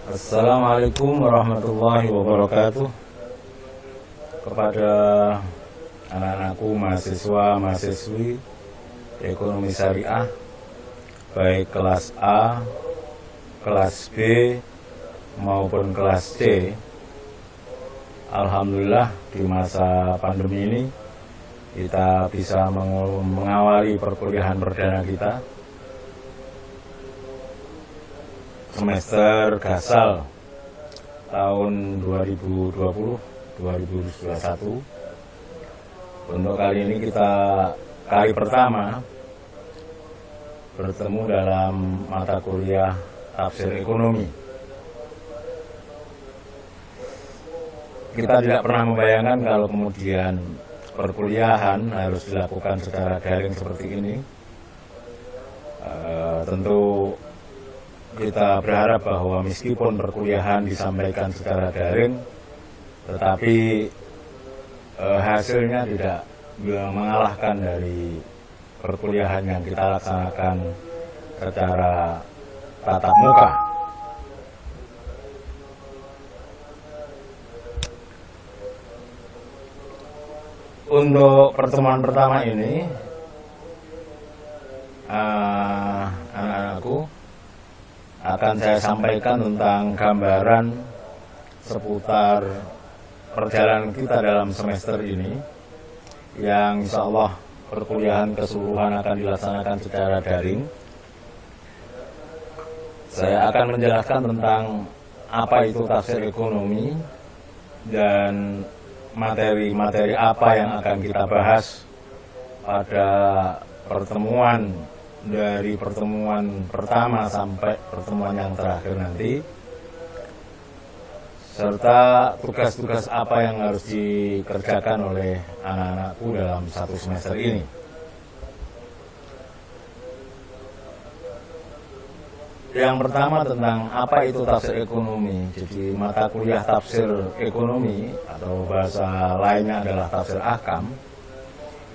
Assalamualaikum warahmatullahi wabarakatuh. Kepada anak-anakku, mahasiswa, mahasiswi ekonomi syariah, baik kelas A, kelas B, maupun kelas C. Alhamdulillah di masa pandemi ini kita bisa mengawali perkuliahan perdana kita semester gasal tahun 2020-2021. Untuk kali ini kita kali pertama bertemu dalam mata kuliah tafsir ekonomi. Kita tidak pernah membayangkan kalau kemudian perkuliahan harus dilakukan secara daring seperti ini. Tentu kita berharap bahwa meskipun perkuliahan disampaikan secara daring, tetapi hasilnya tidak mengalahkan dari perkuliahan yang kita laksanakan secara tatap muka. Untuk pertemuan pertama ini, anak-anakku akan saya sampaikan tentang gambaran seputar perjalanan kita dalam semester ini, yang insya Allah perkuliahan keseluruhan akan dilaksanakan secara daring. Saya akan menjelaskan tentang apa itu tafsir ekonomi dan materi-materi apa yang akan kita bahas pada pertemuan, dari pertemuan pertama sampai pertemuan yang terakhir nanti, serta tugas-tugas apa yang harus dikerjakan oleh anak-anakku dalam satu semester ini. Yang pertama tentang apa itu tafsir ekonomi. Jadi mata kuliah tafsir ekonomi atau bahasa lainnya adalah tafsir ahkam.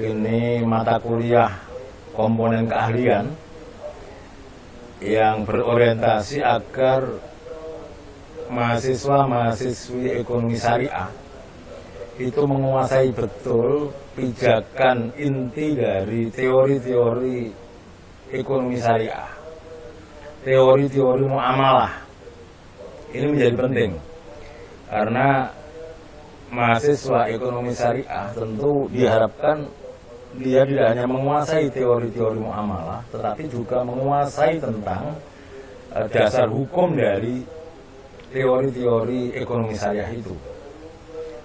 Ini mata kuliah komponen keahlian yang berorientasi agar mahasiswa-mahasiswi ekonomi syariah itu menguasai betul pijakan inti dari teori-teori ekonomi syariah, teori-teori muamalah. Ini menjadi penting karena mahasiswa ekonomi syariah tentu diharapkan dia tidak hanya menguasai teori-teori muamalah, tetapi juga menguasai tentang dasar hukum dari teori-teori ekonomi syariah itu.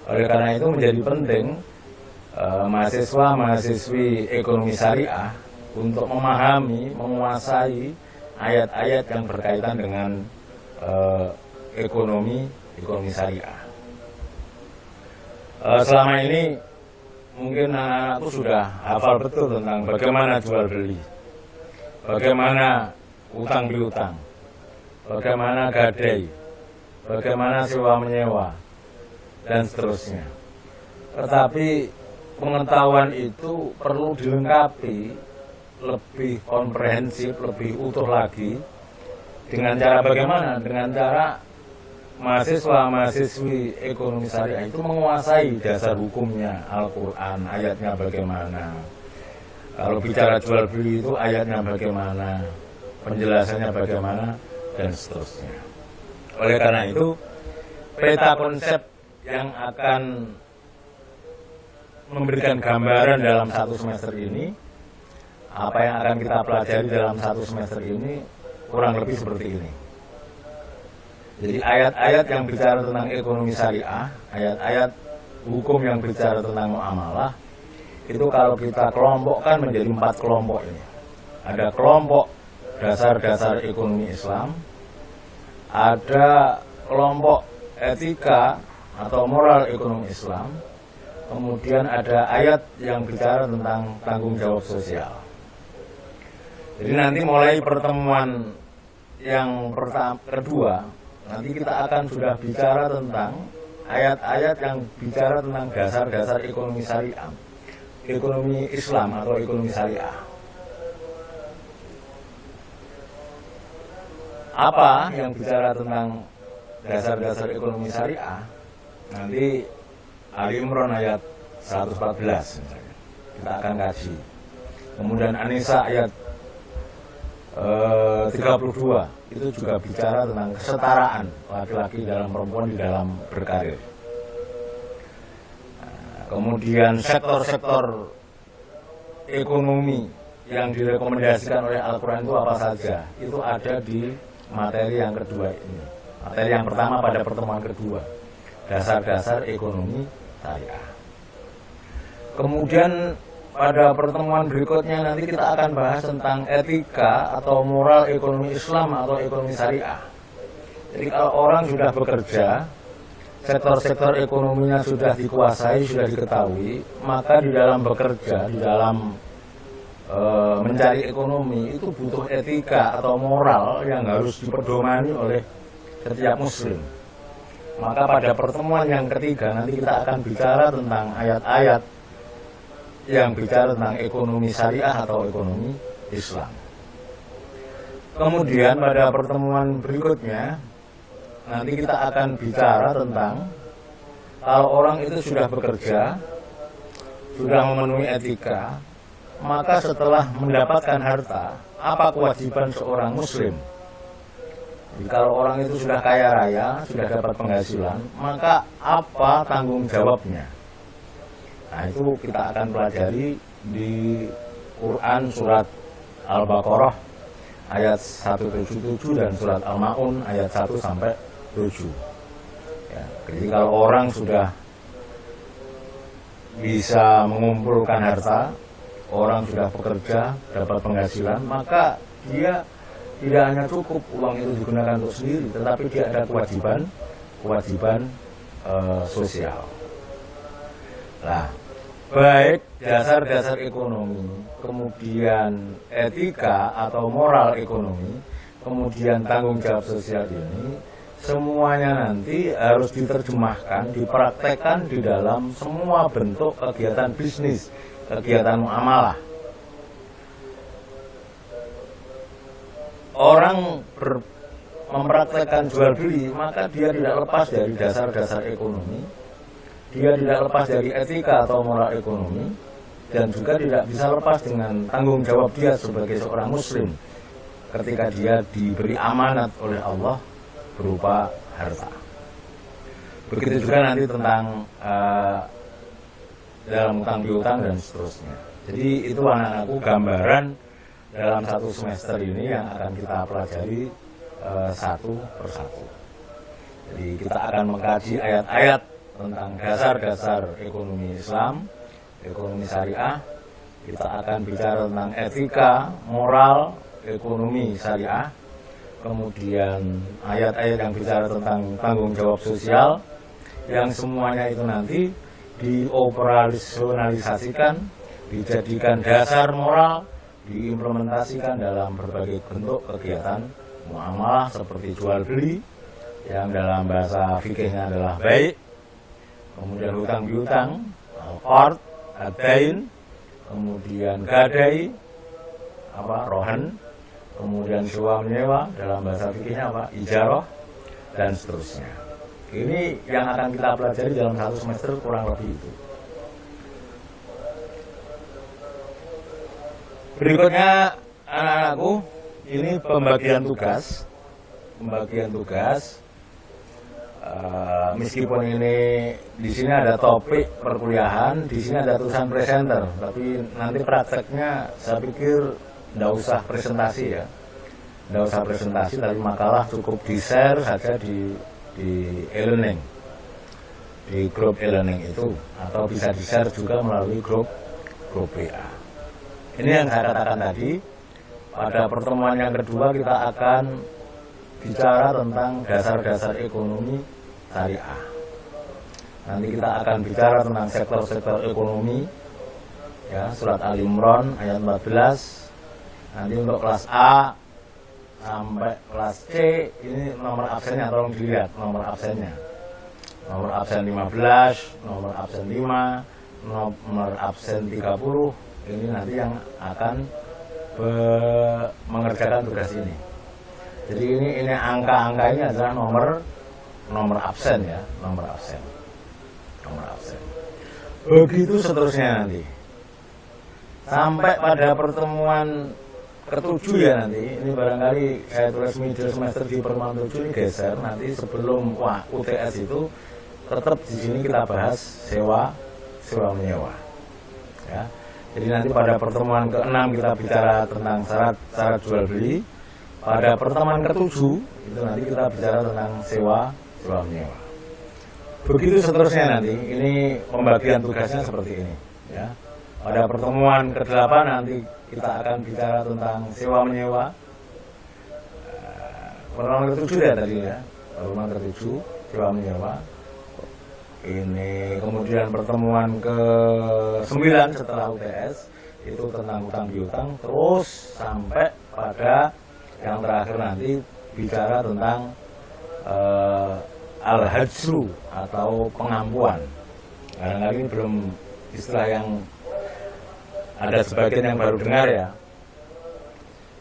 Oleh karena itu menjadi penting mahasiswa-mahasiswi ekonomi syariah untuk memahami, menguasai ayat-ayat yang berkaitan dengan ekonomi syariah. Selama ini mungkin anak-anakku sudah hafal betul tentang bagaimana jual beli, bagaimana utang piutang, bagaimana gadai, bagaimana sewa menyewa, dan seterusnya. Tetapi pengetahuan itu perlu dilengkapi lebih komprehensif, lebih utuh lagi. Dengan cara bagaimana? Dengan cara mahasiswa-mahasiswi ekonomi syariah itu menguasai dasar hukumnya, Al-Quran, ayatnya bagaimana. Kalau bicara jual beli itu ayatnya bagaimana, penjelasannya bagaimana, dan seterusnya. Oleh karena itu, peta konsep yang akan memberikan gambaran dalam satu semester ini, apa yang akan kita pelajari dalam satu semester ini, kurang lebih seperti ini. Jadi ayat-ayat yang bicara tentang ekonomi syariah, ayat-ayat hukum yang bicara tentang muamalah, itu kalau kita kelompokkan menjadi 4 kelompok ini. Ada kelompok dasar-dasar ekonomi Islam, ada kelompok etika atau moral ekonomi Islam, kemudian ada ayat yang bicara tentang tanggung jawab sosial. Jadi nanti mulai pertemuan yang kedua, nanti kita akan sudah bicara tentang ayat-ayat yang bicara tentang dasar-dasar ekonomi syariah, ekonomi Islam atau ekonomi syariah. Apa yang bicara tentang dasar-dasar ekonomi syariah, nanti Ali Imran ayat 114 misalnya, kita akan kaji. Kemudian An-Nisa ayat 32 itu juga bicara tentang kesetaraan laki-laki dalam perempuan di dalam berkarir. Kemudian sektor-sektor ekonomi yang direkomendasikan oleh Al-Quran itu apa saja, itu ada di materi yang kedua ini. Materi yang pertama pada pertemuan kedua, dasar-dasar ekonomi syariah. Kemudian pada pertemuan berikutnya nanti kita akan bahas tentang etika atau moral ekonomi Islam atau ekonomi syariah. Jadi kalau orang sudah bekerja, sektor-sektor ekonominya sudah dikuasai, sudah diketahui, maka di dalam bekerja, di dalam mencari ekonomi itu butuh etika atau moral yang harus diperdomani oleh setiap muslim. Maka pada pertemuan yang ketiga nanti kita akan bicara tentang ayat-ayat yang bicara tentang ekonomi syariah atau ekonomi Islam. Kemudian pada pertemuan berikutnya nanti kita akan bicara tentang kalau orang itu sudah bekerja, sudah memenuhi etika, maka setelah mendapatkan harta, apa kewajiban seorang muslim? Jadi kalau orang itu sudah kaya raya, sudah dapat penghasilan, maka apa tanggung jawabnya? Nah itu kita akan pelajari di Quran surat Al-Baqarah ayat 177 dan surat Al-Ma'un ayat 1 sampai 7. Ya, jadi kalau orang sudah bisa mengumpulkan harta, orang sudah bekerja, dapat penghasilan, maka dia tidak hanya cukup uang itu digunakan untuk sendiri, tetapi dia ada kewajiban sosial. Nah, baik dasar-dasar ekonomi, kemudian etika atau moral ekonomi, kemudian tanggung jawab sosial ini, semuanya nanti harus diterjemahkan, dipraktekkan di dalam semua bentuk kegiatan bisnis, kegiatan muamalah. Orang mempraktekkan jual beli, maka dia tidak lepas dari dasar-dasar ekonomi. Dia tidak lepas dari etika atau moral ekonomi, dan juga tidak bisa lepas dengan tanggung jawab dia sebagai seorang muslim ketika dia diberi amanat oleh Allah berupa harta. Begitu juga nanti tentang dalam utang piutang dan seterusnya. Jadi itu anak-anakku gambaran dalam satu semester ini yang akan kita pelajari satu persatu. Jadi kita akan mengkaji ayat-ayat tentang dasar-dasar ekonomi Islam, ekonomi syariah. Kita akan bicara tentang etika, moral, ekonomi syariah. Kemudian ayat-ayat yang bicara tentang tanggung jawab sosial, yang semuanya itu nanti dioperasionalisasikan, dijadikan dasar moral, diimplementasikan dalam berbagai bentuk kegiatan muamalah seperti jual beli, yang dalam bahasa fikihnya adalah baik, kemudian hutang piutang, qard, ad-dain, kemudian gadai, rohan, kemudian sewa menyewa, dalam bahasa fikihnya ijarah, dan seterusnya. Ini yang akan kita pelajari dalam satu semester kurang lebih itu. Berikutnya anak-anakku, ini pembagian tugas. Meskipun ini di sini ada topik perkuliahan, di sini ada tulisan presenter, tapi nanti prakteknya saya pikir tidak usah presentasi ya, tapi makalah cukup di share saja di e-learning, di grup e-learning itu, atau bisa di share juga melalui grup WA. Ini yang saya katakan tadi. Pada pertemuan yang kedua kita akan bicara tentang dasar-dasar ekonomi syariah. Nanti kita akan bicara tentang sektor-sektor ekonomi, ya, surat Al-Imran ayat 14. Nanti untuk kelas A sampai kelas C, ini nomor absennya tolong dilihat nomor absennya. Nomor absen 15, nomor absen 5, nomor absen 30. Ini nanti yang akan mengerjakan tugas ini. Jadi ini angka-angka ini adalah nomor nomor absen ya, nomor absen. Begitu seterusnya nanti. Sampai pada pertemuan ketujuh ya nanti, ini barangkali saya tulis middle semester di pertemuan 7 ini geser nanti sebelum UTS itu tetap di sini kita bahas sewa menyewa. Ya. Jadi nanti pada pertemuan ke-6 kita bicara tentang syarat jual beli. Pada pertemuan ke-7 itu nanti kita bicara tentang sewa menyewa. Begitu seterusnya nanti. Ini pembagian tugasnya seperti ini. Ya. Pada pertemuan ke-8 nanti kita akan bicara tentang sewa menyewa. Pertemuan ke-7 ya tadi ya. Pertemuan ke-7 sewa menyewa. Ini kemudian pertemuan ke-9 setelah UTS itu tentang hutang piutang, terus sampai pada yang terakhir nanti bicara tentang al-hajru atau pengampuan. Karena ini belum istilah yang ada sebagian yang baru dengar ya.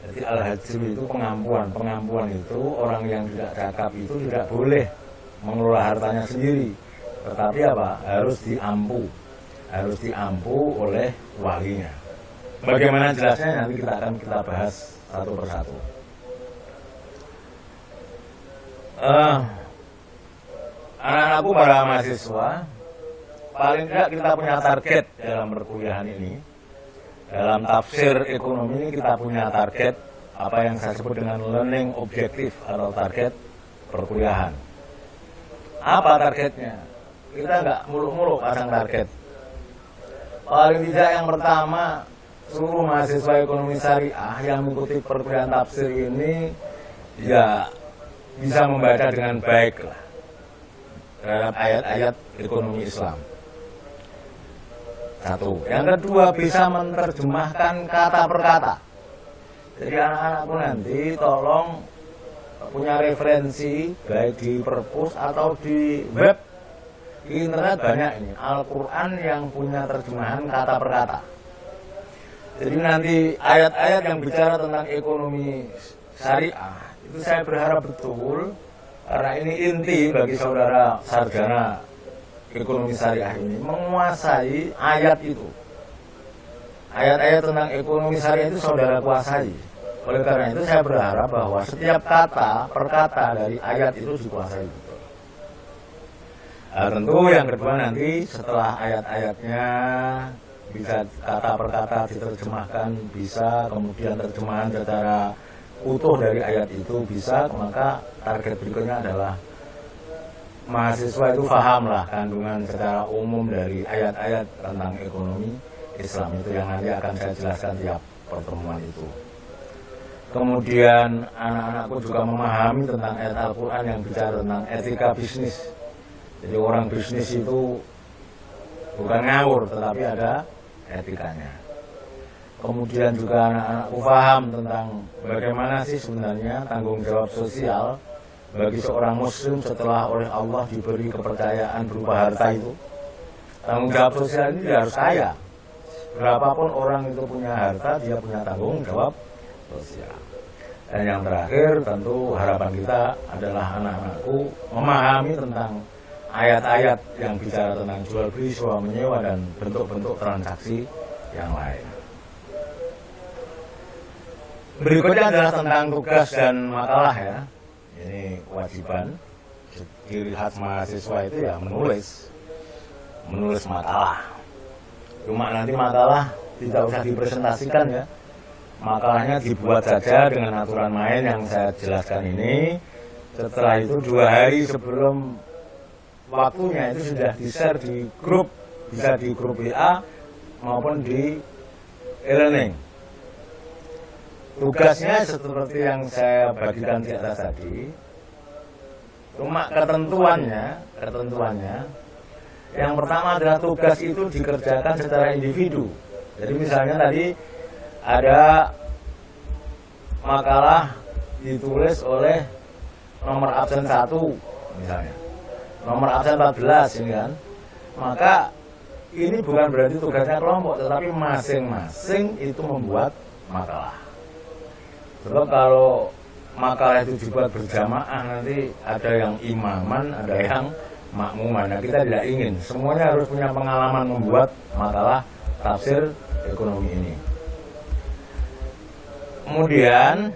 Jadi al-hajru itu pengampuan. Pengampuan itu orang yang tidak cakap itu tidak boleh mengelola hartanya sendiri. Tetapi apa? Harus diampu oleh walinya. Bagaimana jelasnya nanti kita bahas satu persatu. Anak-anakku para mahasiswa, paling tidak kita punya target dalam perkuliahan ini. Dalam tafsir ekonomi ini kita punya target apa yang saya sebut dengan learning objective atau target perkuliahan. Apa targetnya? Kita nggak muluk-muluk pasang target. Paling tidak yang pertama, seluruh mahasiswa ekonomi syariah yang mengikuti perkuliahan tafsir ini ya bisa membaca dengan baik lah terhadap ayat-ayat ekonomi Islam. Satu. Yang kedua, bisa menerjemahkan kata per kata. Jadi anak-anakku nanti tolong punya referensi baik di perpus atau di web. Di internet banyak ini Al-Quran yang punya terjemahan kata per kata. Jadi nanti ayat-ayat yang bicara tentang ekonomi syariah itu saya berharap betul, karena ini inti bagi saudara sarjana ekonomi syariah ini menguasai ayat itu. Ayat-ayat tentang ekonomi syariah itu saudara kuasai. Oleh karena itu saya berharap bahwa setiap kata per kata dari ayat itu dikuasai. Nah, tentu yang kedua nanti setelah ayat-ayatnya bisa kata per kata diterjemahkan, bisa kemudian terjemahan secara utuh dari ayat itu bisa, maka target berikutnya adalah mahasiswa itu pahamlah kandungan secara umum dari ayat-ayat tentang ekonomi Islam itu yang nanti akan saya jelaskan tiap pertemuan itu. Kemudian anak-anakku juga memahami tentang ayat Al-Quran yang bicara tentang etika bisnis. Jadi orang bisnis itu bukan ngawur, tetapi ada etikanya. Kemudian juga anak-anakku paham tentang bagaimana sih sebenarnya tanggung jawab sosial bagi seorang muslim setelah oleh Allah diberi kepercayaan berupa harta itu. Tanggung jawab sosial ini dia harus kaya. Berapapun orang itu punya harta, dia punya tanggung jawab sosial. Dan yang terakhir tentu harapan kita adalah anak-anakku memahami tentang ayat-ayat yang bicara tentang jual beli, sewa menyewa, dan bentuk-bentuk transaksi yang lain. Berikutnya adalah tentang tugas dan makalah ya. Ini kewajiban ciri khas mahasiswa itu ya menulis makalah. Cuma nanti makalah tidak usah dipresentasikan ya. Makalahnya dibuat saja dengan aturan main yang saya jelaskan ini. Setelah itu 2 hari sebelum waktunya itu sudah di-share di grup, bisa di grup WA maupun di e-learning. Tugasnya seperti yang saya bagikan di atas tadi. Cuma ketentuannya yang pertama adalah tugas itu dikerjakan secara individu. Jadi misalnya tadi ada makalah ditulis oleh nomor absen 1 misalnya, nomor absen 14 ini kan, maka ini bukan berarti tugasnya kelompok, tetapi masing-masing itu membuat makalah. Sebab kalau makalah itu dibuat berjamaah, nanti ada yang imaman, ada yang makmuman. Nah, kita tidak ingin. Semuanya harus punya pengalaman membuat makalah tafsir ekonomi ini. Kemudian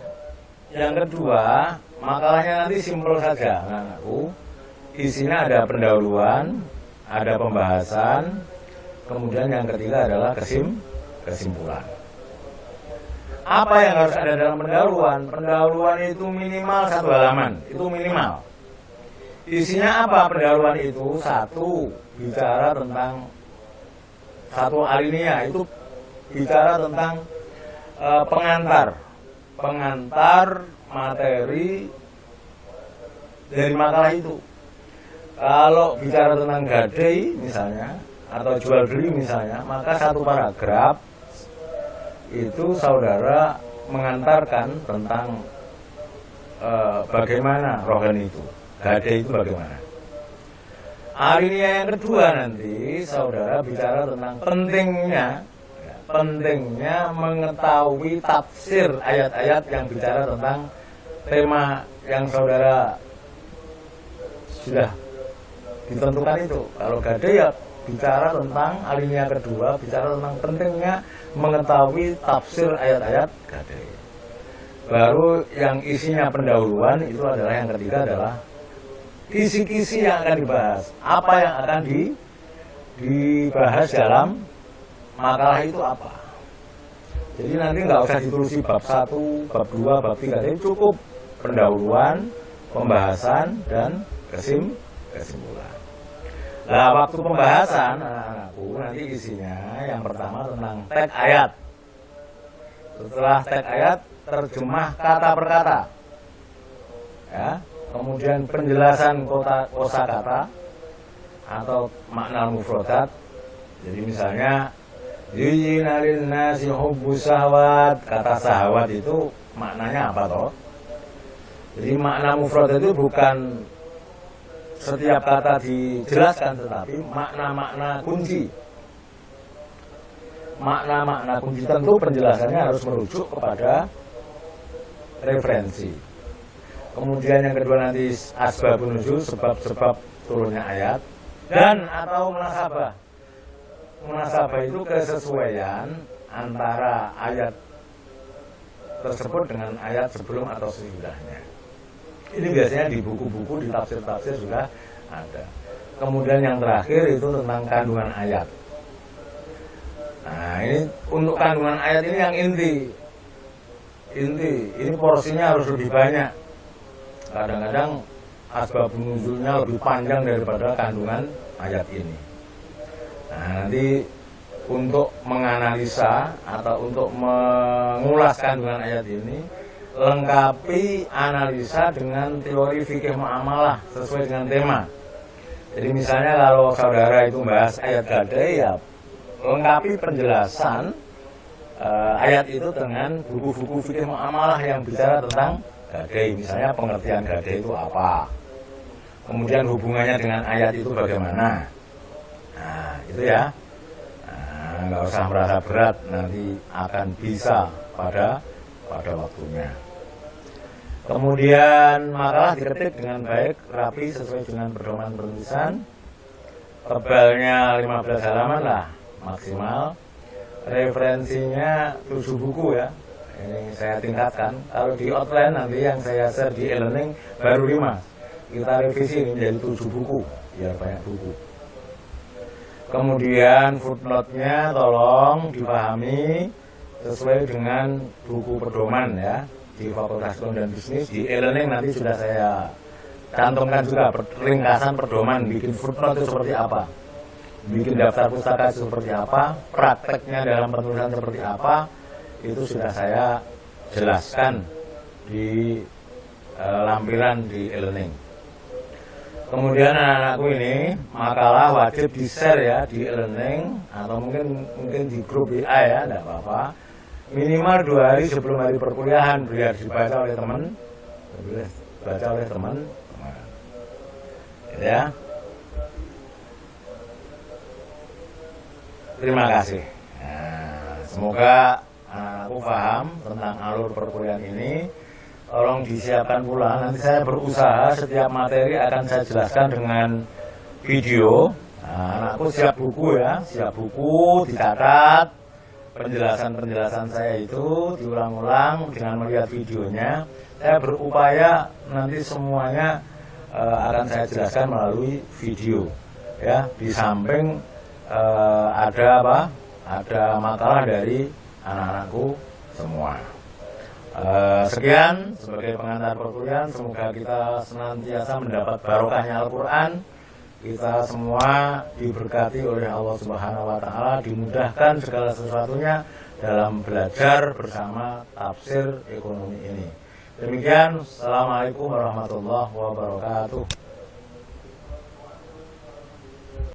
yang kedua, makalahnya nanti simpel saja, anak-anakku. Isinya ada pendahuluan, ada pembahasan, kemudian yang ketiga adalah kesimpulan. Apa yang harus ada dalam pendahuluan? Pendahuluan itu minimal 1 halaman, itu minimal. Isinya apa pendahuluan itu? 1, bicara tentang 1 alinea, itu bicara tentang pengantar materi dari makalah itu. Kalau bicara tentang gadai misalnya, atau jual beli misalnya, maka 1 paragraf itu saudara mengantarkan tentang bagaimana rohani itu, gadai itu bagaimana. Alinea yang kedua nanti saudara bicara tentang pentingnya mengetahui tafsir ayat-ayat yang bicara tentang tema yang saudara sudah ditentukan itu. Kalau gadai ya bicara tentang alinea kedua, bicara tentang pentingnya mengetahui tafsir ayat-ayat gadai. Baru yang isinya pendahuluan itu adalah yang ketiga adalah kisi-kisi yang akan dibahas. Apa yang akan dibahas dalam makalah itu apa. Jadi nanti nggak usah ditulis bab 1, bab 2, bab 3, jadi cukup pendahuluan, pembahasan, dan kesimpulan. Nah, waktu pembahasan anak-anakku nanti isinya yang pertama tentang teks ayat. Setelah teks ayat, terjemah kata per kata. Ya, kemudian penjelasan kosakata atau makna mufradat. Jadi misalnya Yuyyina lin-nasi hubbus syahwat, kata syahwat itu maknanya apa toh? Jadi makna mufradat itu bukan setiap kata dijelaskan, tetapi makna-makna kunci. Makna-makna kunci tentu penjelasannya harus merujuk kepada referensi. Kemudian yang kedua nanti asbabun nuzul, sebab-sebab turunnya ayat, dan atau munasabah. Munasabah itu kesesuaian antara ayat tersebut dengan ayat sebelum atau sesudahnya. Ini biasanya di buku-buku, di tafsir-tafsir sudah ada. Kemudian yang terakhir itu tentang kandungan ayat. Nah, ini untuk kandungan ayat ini yang inti. Ini porsinya harus lebih banyak. Kadang-kadang asbab nuzulnya lebih panjang daripada kandungan ayat ini. Nah, nanti untuk menganalisa atau untuk mengulas kandungan ayat ini, lengkapi analisa dengan teori fikih muamalah sesuai dengan tema. Jadi misalnya kalau saudara itu membahas ayat gadai, ya lengkapi penjelasan ayat itu dengan buku-buku fikih muamalah yang bicara tentang gadai. Misalnya pengertian gadai itu apa, kemudian hubungannya dengan ayat itu bagaimana. Nah itu ya, nggak usah merasa berat, nanti akan bisa pada waktunya. Kemudian makalah diketik dengan baik, rapi, sesuai dengan pedoman penulisan. Tebalnya 15 halaman lah maksimal. Referensinya 7 buku ya. Ini saya tingkatkan. Kalau di outline nanti yang saya share di e-learning baru 5. Kita revisi ini menjadi 7 buku, biar banyak buku. Kemudian footnote-nya tolong dipahami sesuai dengan buku pedoman ya. Di Fakultas Ekonomi dan Bisnis, di e-learning nanti sudah saya cantumkan juga ringkasan pedoman, bikin footnote itu seperti apa, bikin daftar pustaka itu seperti apa, prakteknya dalam penulisan seperti apa, itu sudah saya jelaskan di lampiran di e-learning. Kemudian anak-anakku ini makalah wajib di-share ya di e-learning atau mungkin di grup WA ya, tidak apa-apa. Minimal 2 hari sebelum hari perkuliahan biar dibaca oleh teman, ya. Terima kasih. Nah, semoga anakku paham tentang alur perkuliahan ini. tolong disiapkan pula. Nanti saya berusaha setiap materi akan saya jelaskan dengan video. Nah, anakku siap buku ya, siap buku, dicatat penjelasan-penjelasan saya itu diulang-ulang dengan melihat videonya. Saya berupaya nanti semuanya akan saya jelaskan melalui video ya. Di samping ada apa? Ada makalah dari anak-anakku semua. Sekian sebagai pengantar perkuliahan. Semoga kita senantiasa mendapat barokahnya Al-Quran. Kita semua diberkati oleh Allah Subhanahu wa Ta'ala, dimudahkan segala sesuatunya dalam belajar bersama tafsir ekonomi ini. Demikian, Assalamualaikum warahmatullahi wabarakatuh.